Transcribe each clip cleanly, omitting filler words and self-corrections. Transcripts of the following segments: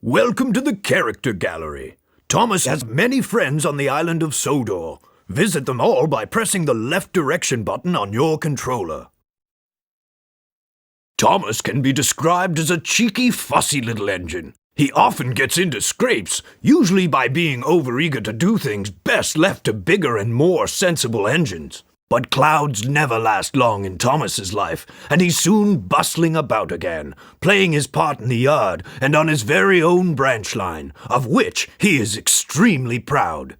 Welcome to the Character Gallery. Thomas has many friends on the island of Sodor. Visit them all by pressing the left direction button on your controller. Thomas can be described as a cheeky, fussy little engine. He often gets into scrapes, usually by being overeager to do things best left to bigger and more sensible engines. But clouds never last long in Thomas's life, and he's soon bustling about again, playing his part in the yard and on his very own branch line, of which he is extremely proud.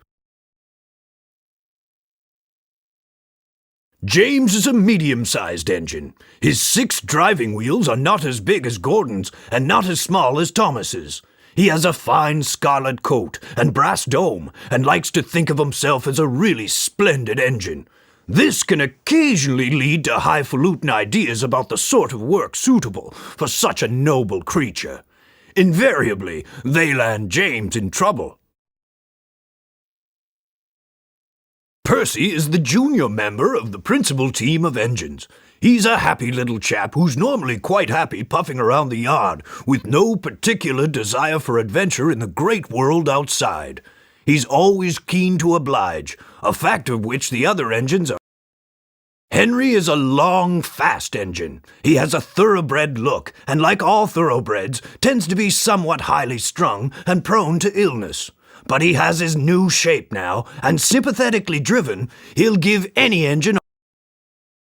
James is a medium-sized engine. His 6 driving wheels are not as big as Gordon's and not as small as Thomas's. He has a fine scarlet coat and brass dome and likes to think of himself as a really splendid engine. This can occasionally lead to highfalutin ideas about the sort of work suitable for such a noble creature. Invariably, they land James in trouble. Percy is the junior member of the principal team of engines. He's a happy little chap who's normally quite happy puffing around the yard, with no particular desire for adventure in the great world outside. He's always keen to oblige, a fact of which the other engines are. Henry is a long, fast engine. He has a thoroughbred look, and like all thoroughbreds, tends to be somewhat highly strung and prone to illness. But he has his new shape now, and sympathetically driven, he'll give any engine.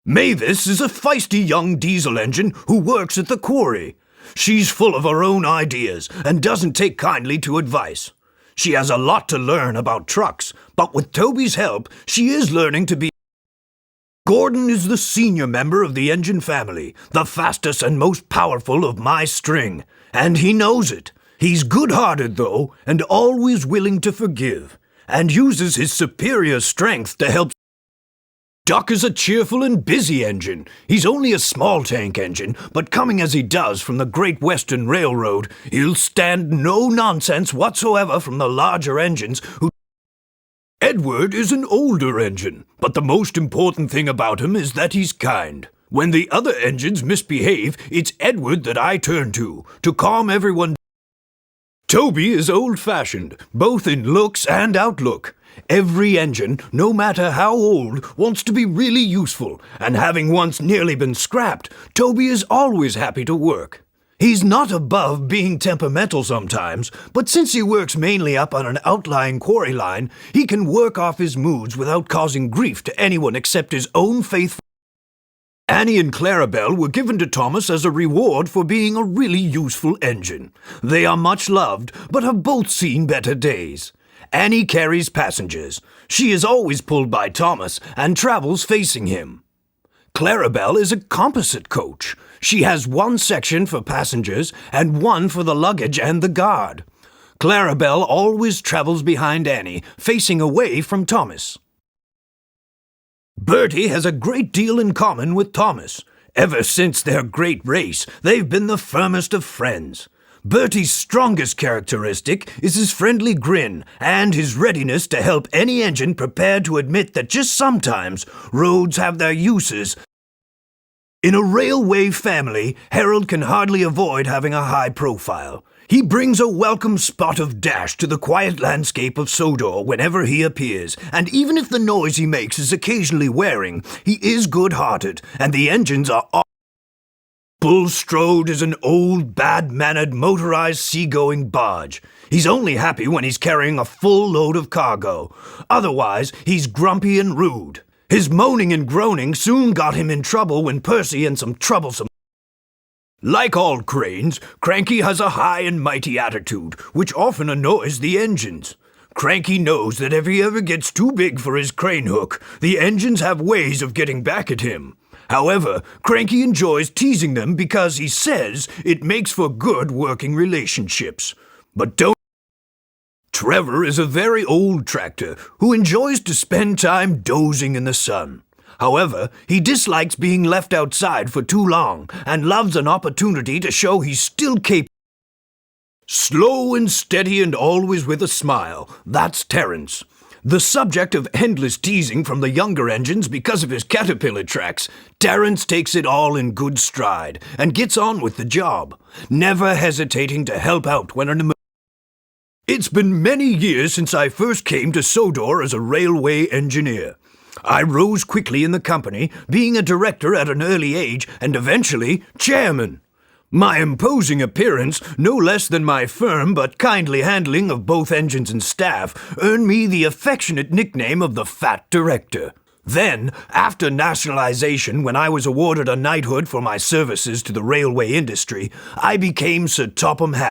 Mavis is a feisty young diesel engine who works at the quarry. She's full of her own ideas and doesn't take kindly to advice. She has a lot to learn about trucks, but with Toby's help, she is learning to be. Gordon is the senior member of the engine family, the fastest and most powerful of my string, and he knows it. He's good-hearted, though, and always willing to forgive, and uses his superior strength to help. Duck is a cheerful and busy engine. He's only a small-tank engine, but coming as he does from the Great Western Railroad, he'll stand no nonsense whatsoever from the larger engines who. Edward is an older engine, but the most important thing about him is that he's kind. When the other engines misbehave, it's Edward that I turn to calm everyone. Toby is old-fashioned, both in looks and outlook. Every engine, no matter how old, wants to be really useful, and having once nearly been scrapped, Toby is always happy to work. He's not above being temperamental sometimes, but since he works mainly up on an outlying quarry line, he can work off his moods without causing grief to anyone except his own faithful. Annie and Clarabelle were given to Thomas as a reward for being a really useful engine. They are much loved, but have both seen better days. Annie carries passengers. She is always pulled by Thomas and travels facing him. Clarabelle is a composite coach. She has one section for passengers and one for the luggage and the guard. Clarabelle always travels behind Annie, facing away from Thomas. Bertie has a great deal in common with Thomas. Ever since their great race, they've been the firmest of friends. Bertie's strongest characteristic is his friendly grin and his readiness to help any engine prepared to admit that just sometimes roads have their uses. In a railway family, Harold can hardly avoid having a high profile. He brings a welcome spot of dash to the quiet landscape of Sodor whenever he appears, and even if the noise he makes is occasionally wearing, he is good-hearted, and the engines are all. Bulstrode is an old, bad-mannered, motorized seagoing barge. He's only happy when he's carrying a full load of cargo. Otherwise, he's grumpy and rude. His moaning and groaning soon got him in trouble when Percy and some troublesome. Like all cranes, Cranky has a high and mighty attitude, which often annoys the engines. Cranky knows that if he ever gets too big for his crane hook, the engines have ways of getting back at him. However, Cranky enjoys teasing them because he says it makes for good working relationships. But don't. Trevor is a very old tractor who enjoys to spend time dozing in the sun. However, he dislikes being left outside for too long and loves an opportunity to show he's still capable. Slow and steady and always with a smile, that's Terence. The subject of endless teasing from the younger engines because of his caterpillar tracks, Terence takes it all in good stride and gets on with the job, never hesitating to help out when an It's been many years since I first came to Sodor as a railway engineer. I rose quickly in the company, being a director at an early age and eventually chairman. My imposing appearance, no less than my firm but kindly handling of both engines and staff, earned me the affectionate nickname of the Fat Director. Then, after nationalization, when I was awarded a knighthood for my services to the railway industry, I became Sir Topham Hatt.